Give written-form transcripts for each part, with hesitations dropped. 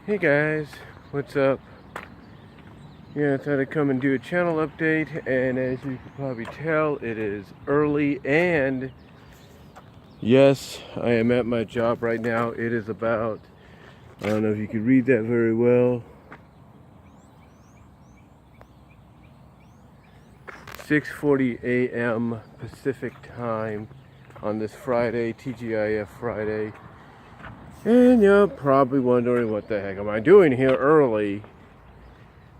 Hey guys, what's up? Yeah, I thought I'd come and do a channel update, and as you can probably tell, it is early, and yes, I am at my job right now. It is about, I don't know if you can read that very well, 6:40 a.m. Pacific time on this Friday, TGIF Friday. And you're probably wondering, what the heck am I doing here early?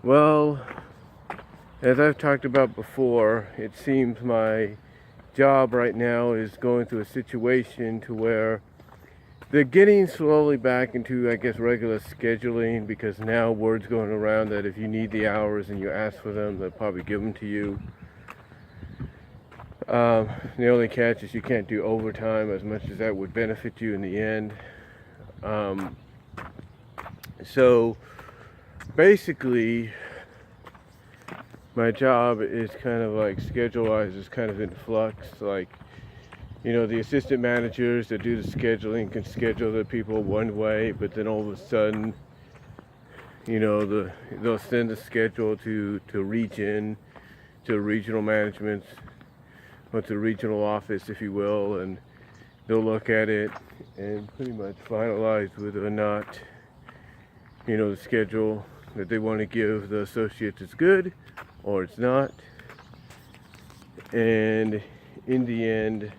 Well, as I've talked about before, it seems my job right now is going through a situation to where they're getting slowly back into, I guess, regular scheduling, because now word's going around that if you need the hours and you ask for them, they'll probably give them to you. The only catch is you can't do overtime, as much as that would benefit you in the end. So basically, my job is kind of like, schedule-wise, is kind of in flux. Like, you know, the assistant managers that do the scheduling can schedule the people one way, but then all of a sudden, you know, they'll send the schedule to region, to regional management, or to the regional office, if you will, and they'll look at it and pretty much finalize whether or not, you know, the schedule that they want to give the associates is good or it's not. And in the end,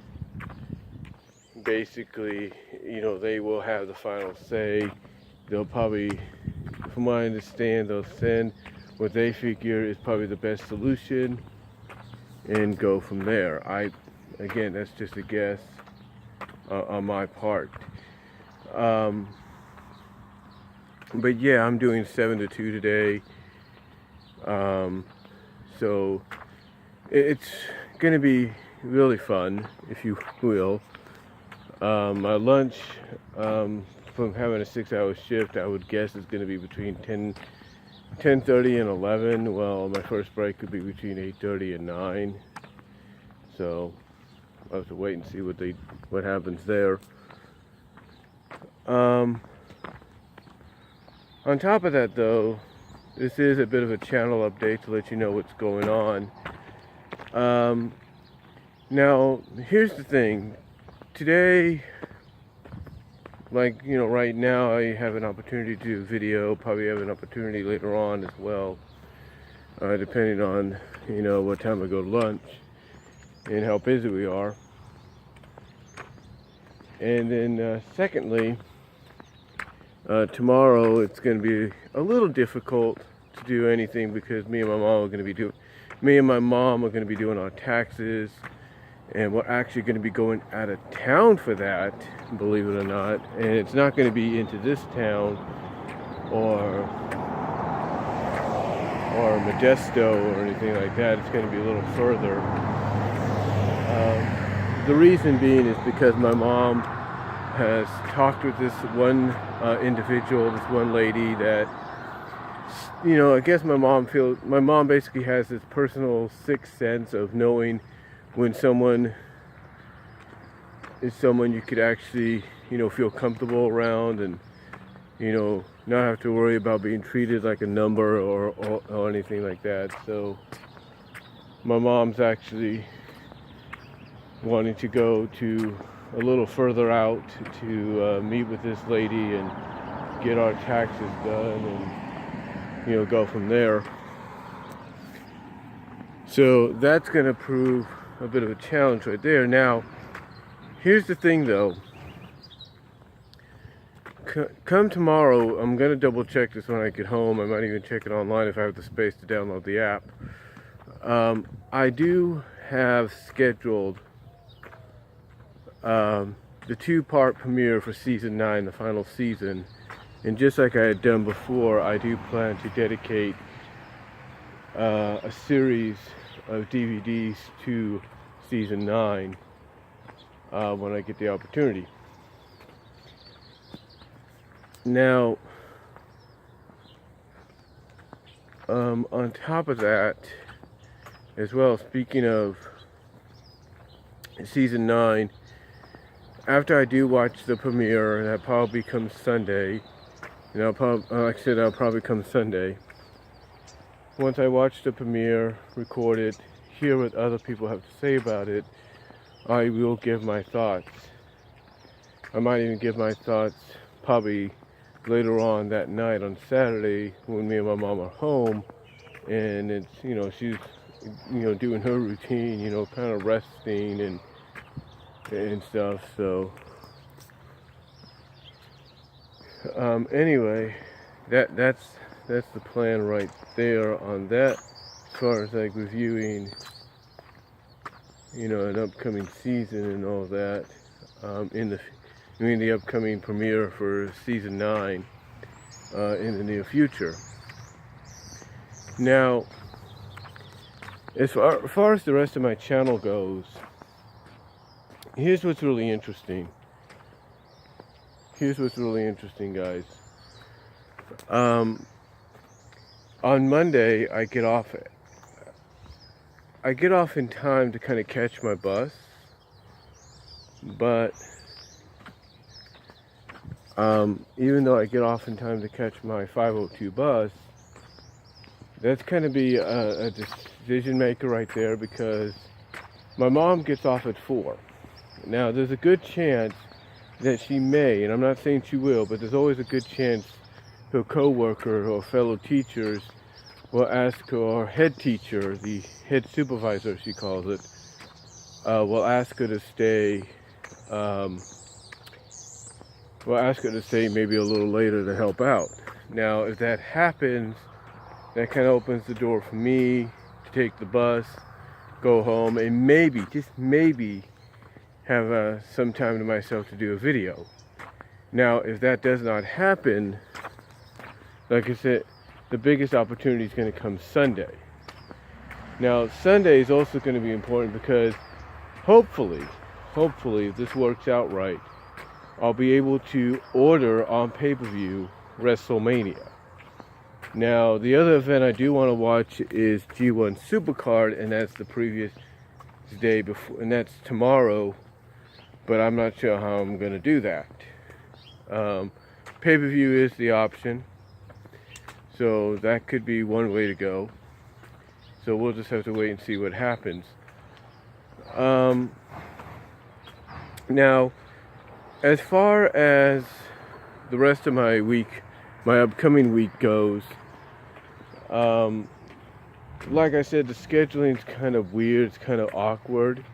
basically, you know, they will have the final say. They'll probably, from what I understand, they'll send what they figure is probably the best solution and go from there. Again, that's just a guess on my part. But yeah, I'm doing 7 to 2 today. So it's going to be really fun, if you will. My lunch, from having a 6-hour shift, I would guess is going to be between 10:30 and 11. Well, my first break could be between 8:30 and 9. So I'll have to wait and see what happens there. On top of that, though, this is a bit of a channel update to let you know what's going on. Now, here's the thing. Today, like, you know, right now I have an opportunity to do video, probably have an opportunity later on as well, depending on, you know, what time I go to lunch and how busy we are. And then secondly, tomorrow it's going to be a little difficult to do anything, because me and my mom are going to be doing our taxes. And we're actually going to be going out of town for that, believe it or not. And it's not going to be into this town or Modesto or anything like that. It's going to be a little further. The reason being is because my mom has talked with this one individual, this one lady that, you know, I guess my mom basically has this personal sixth sense of knowing when someone is someone you could actually, you know, feel comfortable around, and, you know, not have to worry about being treated like a number or anything like that. So my mom's actually wanting to go to a little further out to meet with this lady and get our taxes done, and, you know, go from there. So that's going to prove a bit of a challenge right there. Now, here's the thing, though. Come tomorrow, I'm going to double check this when I get home. I might even check it online if I have the space to download the app. I do have scheduled the 2-part premiere for season 9, the final season. And just like I had done before, I do plan to dedicate a series of DVDs to season 9 when I get the opportunity. Now, on top of that, as well, speaking of season 9, after I do watch the premiere, and that probably comes Sunday, And like I said, I'll probably come Sunday. Once I watch the premiere, record it, hear what other people have to say about it, I will give my thoughts. I might even give my thoughts probably later on that night on Saturday when me and my mom are home, and it's, she's, doing her routine, kind of resting and stuff. So anyway, that's the plan right there on that, as far as like reviewing, an upcoming season and all that, the upcoming premiere for season 9 in the near future. Now, as far as the rest of my channel goes, here's what's really interesting. Guys. On Monday, I get off in time to kind of catch my bus, but even though I get off in time to catch my 5:02 bus, that's kind of be a decision maker right there, because my mom gets off at 4. Now, there's a good chance that she may, and I'm not saying she will, but there's always a good chance her co-worker or fellow teachers will ask her, or head teacher, the head supervisor she calls it, will ask her to stay, maybe a little later to help out. Now, if that happens, that kind of opens the door for me to take the bus, go home, and maybe, just maybe, have some time to myself to do a video. Now, if that does not happen, like I said, the biggest opportunity is going to come Sunday. Now, Sunday is also going to be important because hopefully, if this works out right, I'll be able to order on pay-per-view WrestleMania. Now, the other event I do want to watch is G1 Supercard, and that's the previous day before, and that's tomorrow, but I'm not sure how I'm going to do that. Pay-per-view is the option, so that could be one way to go. So we'll just have to wait and see what happens. Now, as far as the rest of my week, my upcoming week goes, like I said, the scheduling's kind of weird. It's kind of awkward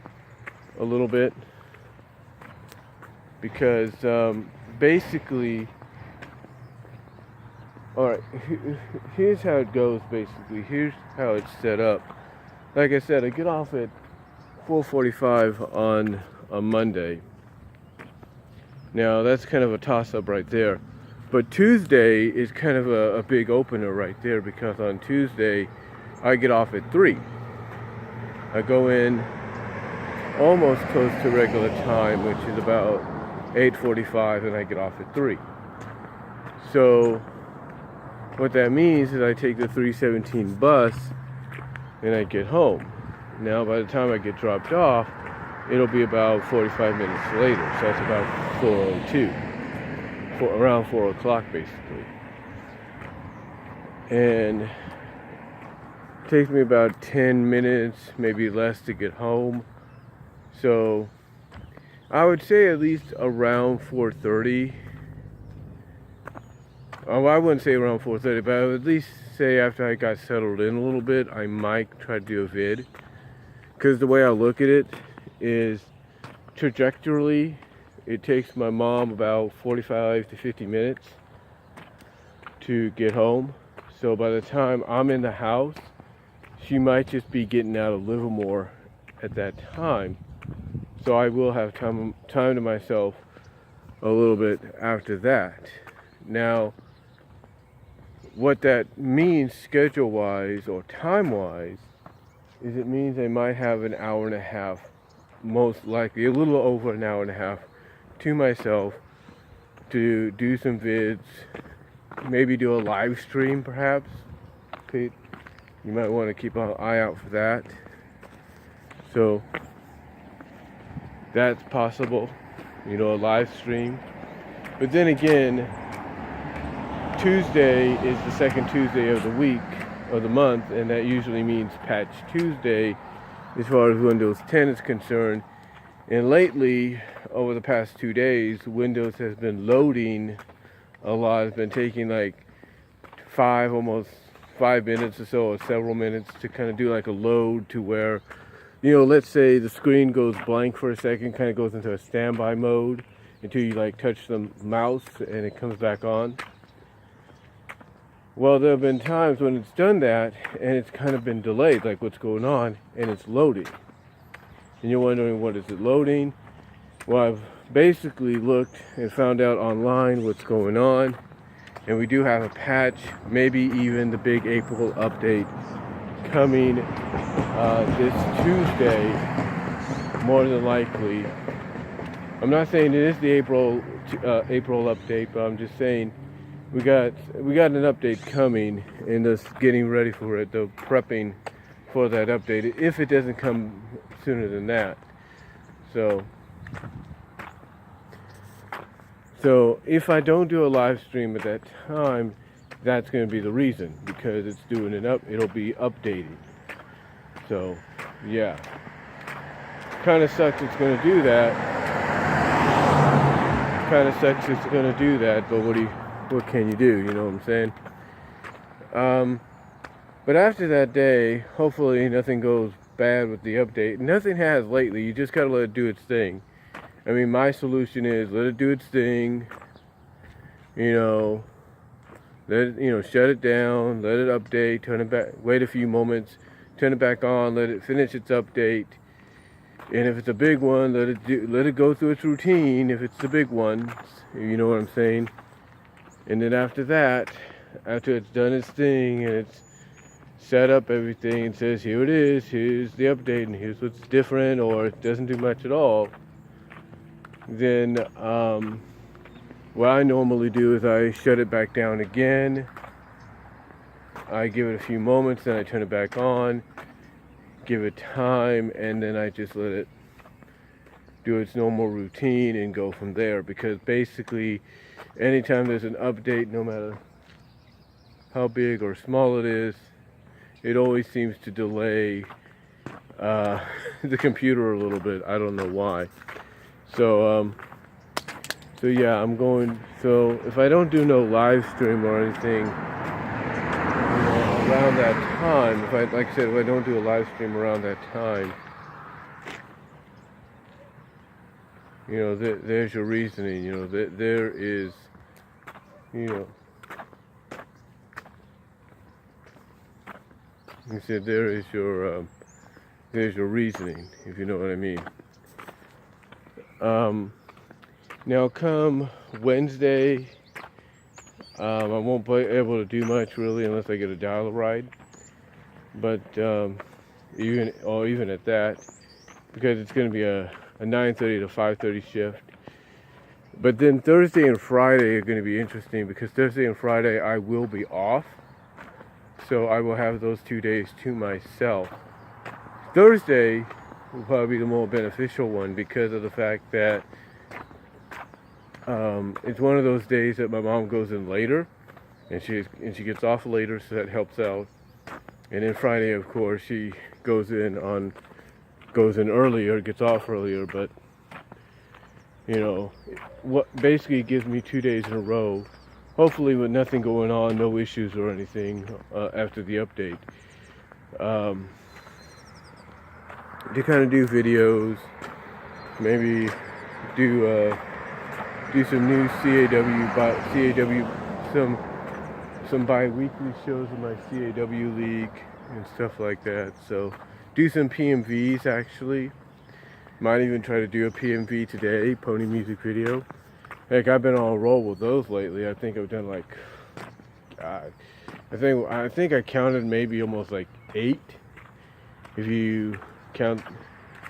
a little bit, because basically, alright, here's how it goes. Basically, here's how it's set up. Like I said, I get off at 4:45 on a Monday. Now, that's kind of a toss-up right there. But Tuesday is kind of a big opener right there, because on Tuesday, I get off at 3. I go in almost close to regular time, which is about 8:45, and I get off at 3. So, what that means is I take the 3:17 bus, and I get home. Now, by the time I get dropped off, it'll be about 45 minutes later, so that's about 4:02. Around 4 o'clock, basically. And it takes me about 10 minutes, maybe less, to get home. So I would say at least around 4:30. Oh, I wouldn't say around 4:30, but I would at least say after I got settled in a little bit, I might try to do a vid. Because the way I look at it is, trajectorily, it takes my mom about 45 to 50 minutes to get home. So by the time I'm in the house, she might just be getting out of Livermore at that time. So I will have time to myself a little bit after that. Now, what that means schedule-wise or time-wise is it means I might have an hour and a half, most likely a little over an hour and a half, to myself to do some vids, maybe do a live stream perhaps. Pete, you might want to keep an eye out for that. So that's possible, a live stream. But then again, Tuesday is the second Tuesday of the week, of the month, and that usually means Patch Tuesday as far as Windows 10 is concerned. And lately, over the past 2 days, Windows has been loading a lot. It's been taking like almost 5 minutes or so, or several minutes to kind of do like a load to where, let's say the screen goes blank for a second, kind of goes into a standby mode until you like touch the mouse and it comes back on. Well, there have been times when it's done that and it's kind of been delayed, like what's going on, and it's loading. And you're wondering, what is it loading? Well, I've basically looked and found out online what's going on. And we do have a patch, maybe even the big April update coming this Tuesday, more than likely. I'm not saying it is the April update, but I'm just saying we got an update coming, and just getting ready for it, the prepping for that update, if it doesn't come sooner than that. So if I don't do a live stream at that time, that's going to be the reason, because it's doing it'll be updating. So yeah, kind of sucks it's going to do that. But what can you do? You know what I'm saying? But after that day, hopefully nothing goes bad with the update. Nothing has lately. You just gotta let it do its thing. I mean, my solution is let it do its thing. Let it, shut it down, let it update, turn it back, wait a few moments, turn it back on, let it finish its update. And if it's a big one, let it go through its routine. If it's the big one, you know what I'm saying. And then after that, after it's done its thing and it's set up everything and says, here it is, here's the update, and here's what's different, or it doesn't do much at all, then what I normally do is I shut it back down again. I give it a few moments, then I turn it back on, give it time, and then I just let it do its normal routine and go from there. Because basically, anytime there's an update, no matter how big or small it is, it always seems to delay the computer a little bit. I don't know why. So yeah, so if I don't do no live stream or anything around that time, if I don't do a live stream around that time, there's your reasoning. There is, you said there's your reasoning, if you know what I mean. Now come Wednesday, I won't be able to do much really unless I get a dial ride. But even at that, because it's going to be a 9:30 to 5:30 shift. But then Thursday and Friday are going to be interesting, because Thursday and Friday I will be off. So I will have those 2 days to myself. Thursday will probably be the more beneficial one, because of the fact that it's one of those days that my mom goes in later, and she gets off later, so that helps out. And then Friday, of course, she goes in earlier, gets off earlier. But what basically gives me 2 days in a row, hopefully with nothing going on, no issues or anything after the update, to kind of do videos, maybe do some new CAW, some bi-weekly shows in my CAW league and stuff like that. So do some PMVs actually. Might even try to do a PMV today, pony music video. Heck, I've been on a roll with those lately. I think I've done God, I think I counted maybe almost 8. If you count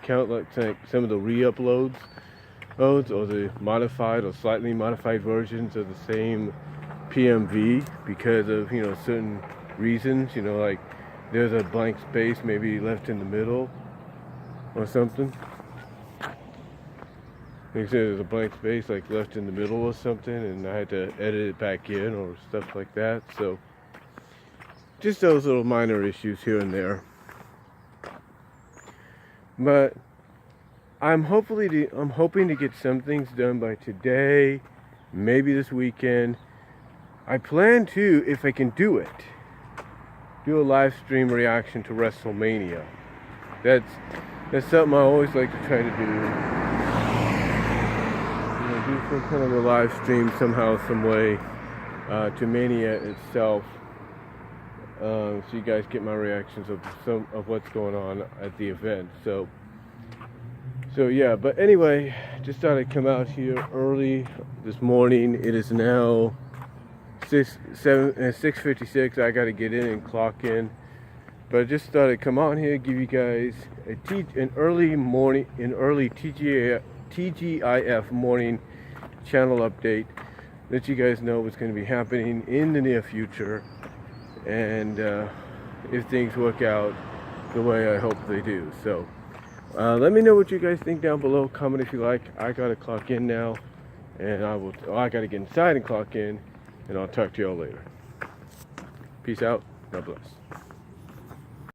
some of the re-uploads, or the modified or slightly modified versions of the same PMV, because of certain reasons, there's a blank space maybe left in the middle or something. like I said, there's a blank space like left in the middle or something, and I had to edit it back in or stuff like that. So just those little minor issues here and there. But I'm hoping to get some things done by today, maybe this weekend. I plan to, if I can do it, do a live stream reaction to WrestleMania. That's something I always like to try to do. You know, do some kind of a live stream somehow, some way to Mania itself, so you guys get my reactions of what's going on at the event. So yeah. But anyway, just thought I'd come out here early this morning. It is now 6:56. I got to get in and clock in. But I just thought I'd come out here, give you guys an early TGIF morning channel update, let you guys know what's going to be happening in the near future, and if things work out the way I hope they do. So let me know what you guys think down below. Comment if you like. I got to clock in now, and I got to get inside and clock in, and I'll talk to y'all later. Peace out. God bless.